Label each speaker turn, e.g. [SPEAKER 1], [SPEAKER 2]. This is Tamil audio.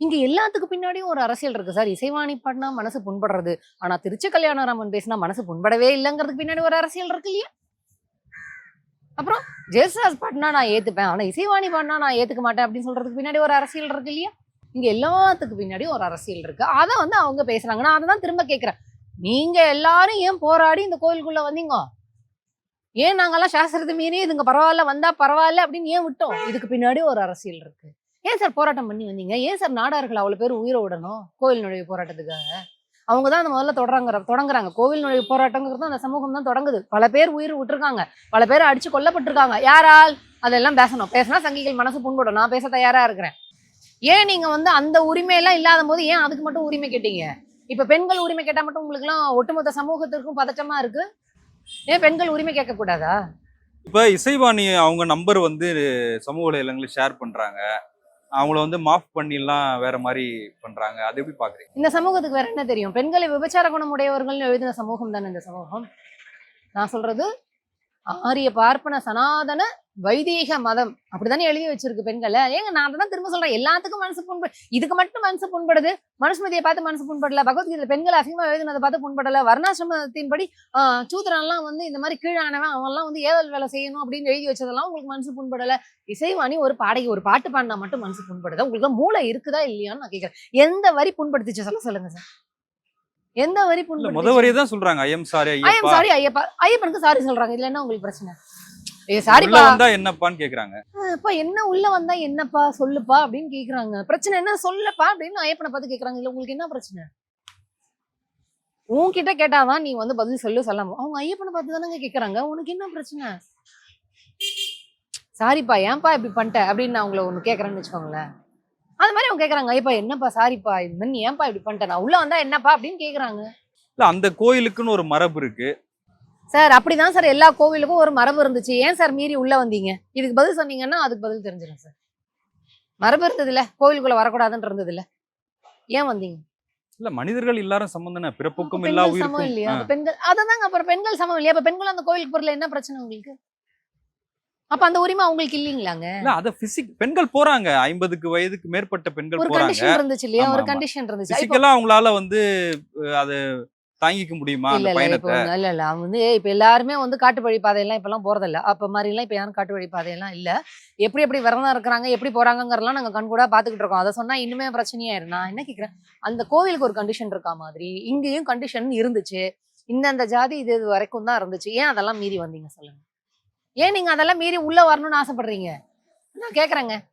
[SPEAKER 1] இங்க எல்லாத்துக்கு பின்னாடியும் ஒரு அரசியல் இருக்கு சார். இசைவாணி பாடினா மனசு புண்படுறது. ஆனா திருச்சி கல்யாணராமன் பேசினா மனசு புண்படவே இல்லங்கிறதுக்கு பின்னாடி ஒரு அரசியல் இருக்கு இல்லையா? அப்புறம் ஜெயசுதாஸ் பாடினா நான் ஏத்துப்பேன். ஆனா இசைவாணி பாடினா நான் ஏத்துக்க மாட்டேன் அப்படின்னு சொல்றதுக்கு பின்னாடி ஒரு அரசியல் இருக்கு இல்லையா? இங்க எல்லாத்துக்கு பின்னாடி ஒரு அரசியல் இருக்கு. அத வந்து அவங்க பேசுறாங்க. நான் அததான் திரும்ப கேட்கிறேன். நீங்க எல்லாரும் ஏன் போராடி இந்த கோயிலுக்குள்ள வந்தீங்க? ஏன் நாங்கெல்லாம் சாஸ்திரத்தை மீறி இதுங்க பரவாயில்ல வந்தா பரவாயில்ல அப்படின்னு ஏன் விட்டோம்? இதுக்கு பின்னாடி ஒரு அரசியல் இருக்கு. ஏன் சார் போராட்டம் பண்ணி வந்தீங்க? ஏன் சார் நாடார்கள் அவ்வளவு பேர் உயிரை விடணும் கோவில் நுழைவு போராட்டத்துக்காக? அவங்க தான் அந்த முதல்ல தொடங்குறாங்க. கோவில் நுழைவு போராட்டங்கிறது அந்த சமூகம் தான் தொடங்குது. பல பேர் உயிர் விட்டுருக்காங்க. பல பேர் அடிச்சு கொல்லப்பட்டிருக்காங்க. யாரால்? அதெல்லாம் பேசணும். பேசினா சங்கிகள் மனசு புண்படும். நான் பேச தயாரா இருக்கிறேன். ஏன் நீங்க வந்து அந்த உரிமையெல்லாம் இல்லாத போது ஏன் அதுக்கு மட்டும் உரிமை கேட்டீங்க? இப்ப பெண்கள் உரிமை கேட்டா மட்டும் உங்களுக்கு எல்லாம் ஒட்டுமொத்த சமூகத்திற்கும் பதட்டமா இருக்கு. ஏன் பெண்கள் உரிமை கேட்க கூடாதா?
[SPEAKER 2] இப்ப இசைவாணி அவங்க நம்பர் வந்து சமூக வலைதளங்களில் ஷேர் பண்றாங்க. அவங்கள வந்து மாஃப் பண்ணிலாம் வேற மாதிரி பண்றாங்க. அது எப்படி பாக்குறீங்க?
[SPEAKER 1] இந்த சமூகத்துக்கு வேற என்ன தெரியும்? பெண்களை விபச்சார குணம் உடையவர்கள் எழுதின சமூகம் தானே இந்த சமூகம். நான் சொல்றது ஆரிய பார்ப்பன சனாதன வைதீக மதம் அப்படித்தானே எழுதி வச்சிருக்கு பெண்களை. ஏங்க நான் அதான் திரும்ப சொல்றேன். எல்லாத்துக்கும் மனசு புண்படு. இதுக்கு மட்டும் மனசு புண்படுது. மனுஸ்மிருதியை பார்த்து மனசு புண்படல. பகவத்கீதை பெண்கள் அசிங்கமா எழுதினதை பார்த்து புண்படல. வர்ணாசிரமத்தின்படி சூத்திரன்லாம் வந்து இந்த மாதிரி கீழானவன் அவன்லாம் வந்து ஏதல் வேலை செய்யணும் அப்படின்னு எழுதி வச்சதெல்லாம் உங்களுக்கு மனசு புண்படல. இசைவாணி ஒரு பாடகி ஒரு பாட்டு பாடினா மட்டும் மனசு புண்படுதா? உங்களுக்கு மூளை இருக்குதா இல்லையான்னு நான் கேட்கிறேன். எந்த வரி புண்படுத்திச்சு சொல்லுங்க சார். எந்த வரி
[SPEAKER 2] முத வரியை தான் சொல்றாங்க. ஐயம் சாரி
[SPEAKER 1] ஐயப்பா. ஐயப்பனுக்கு சாரி சொல்றாங்க. இதுல என்ன உங்களுக்கு பிரச்சனை?
[SPEAKER 2] சாரிப்பா வந்தா என்னப்பான்னு கேக்குறாங்க.
[SPEAKER 1] அப்பா என்ன உள்ள வந்தா என்னப்பா சொல்லுப்பா அப்படின்னு கேக்குறாங்க. பிரச்சனை என்ன சொல்லப்பா அப்படின்னு ஐயப்பனை பார்த்து கேக்குறாங்க. இல்ல உங்களுக்கு என்ன பிரச்சனை? உன்கிட்ட கேட்டாதான் நீ வந்து பதில் சொல்லாம அவங்க ஐயப்பனை பார்த்து தானங்க கேக்குறாங்க. உனக்கு என்ன பிரச்சனை? சாரிப்பா ஏன்பா இப்படி பண்ணிட்ட அப்படின்னு நான் உங்களை ஒண்ணு கேக்குறேன்னு வச்சுக்கோங்களேன். அது மாதிரி அவங்க கேக்குறாங்க. ஐயப்பா என்னப்பா சாரிப்பா இது மாதிரி நீ ஏன்பா இப்படி பண்ணிட்ட? நான் உள்ள வந்தா என்னப்பா அப்படின்னு கேக்குறாங்க.
[SPEAKER 2] இல்ல அந்த கோயிலுக்குன்னு ஒரு மரபு இருக்கு
[SPEAKER 1] சார். அப்படிதான் சார் எல்லா கோவிலுக்கும் ஒரு மரபு இருந்துச்சு. ஏன் சார் மீறி உள்ள வந்தீங்க? இதுக்கு பதில் சொன்னீங்கன்னா அதுக்கு பதில் தெரிஞ்சிடும் சார். மரபு இருந்தது இல்ல, கோவிலுக்குள்ள வரக்கூடாதுன்னு இருந்தது இல்ல, ஏன் வந்தீங்க?
[SPEAKER 2] இல்ல மனிதர்கள் எல்லாரும் சமம் தானே. பிறப்புக்கும் எல்லா உயிருக்கும்
[SPEAKER 1] இல்லையா? பெண்கள் அததாங்க. அப்புறம் பெண்கள் சமம் இல்லையா? அப்ப பெண்கள் அந்த கோயிலுக்கு போறதுல என்ன பிரச்சனை உங்களுக்கு? அப்ப அந்த உரிமை அவங்களுக்கு இல்லீங்களாங்க?
[SPEAKER 2] இல்ல அத பெண்கள் போறாங்க. 50 வயதுக்கு மேற்பட்ட பெண்கள் போறாங்க.
[SPEAKER 1] ஒரு கண்டிஷன் இருந்துச்சு இல்லையா? ஒரு கண்டிஷன் இருந்துச்சு.
[SPEAKER 2] பிசிக்கலா அவங்களால வந்து அது தாங்கிக்க முடியுமா அந்த பயணத்தை?
[SPEAKER 1] இல்ல அவங்க வந்து இப்ப எல்லாருமே வந்து காட்டு வழி பாதையெல்லாம் இப்ப எல்லாம் போறதில்ல. அப்ப மாதிரி எல்லாம் இப்ப யாரும் காட்டு வழி பாதையெல்லாம் இல்ல. எப்படி விரதம் இருக்கிறாங்க, எப்படி போறாங்கிறதெல்லாம் நாங்க கண்கூடா பாத்துக்கிட்டு இருக்கோம். அதை சொன்னா இன்னுமே பிரச்சனையாயிரும். நான் என்ன கேக்குறேன், அந்த கோவிலுக்கு ஒரு கண்டிஷன் இருக்கா மாதிரி இங்கேயும் கண்டிஷன் இருந்துச்சு. இந்த ஜாதி இது வரைக்கும் தான் இருந்துச்சு. ஏன் அதெல்லாம் மீறி வந்தீங்க சொல்லுங்க? ஏன் நீங்க அதெல்லாம் மீறி உள்ள வரணும்னு ஆசைப்படுறீங்க? நான் கேக்குறேங்க.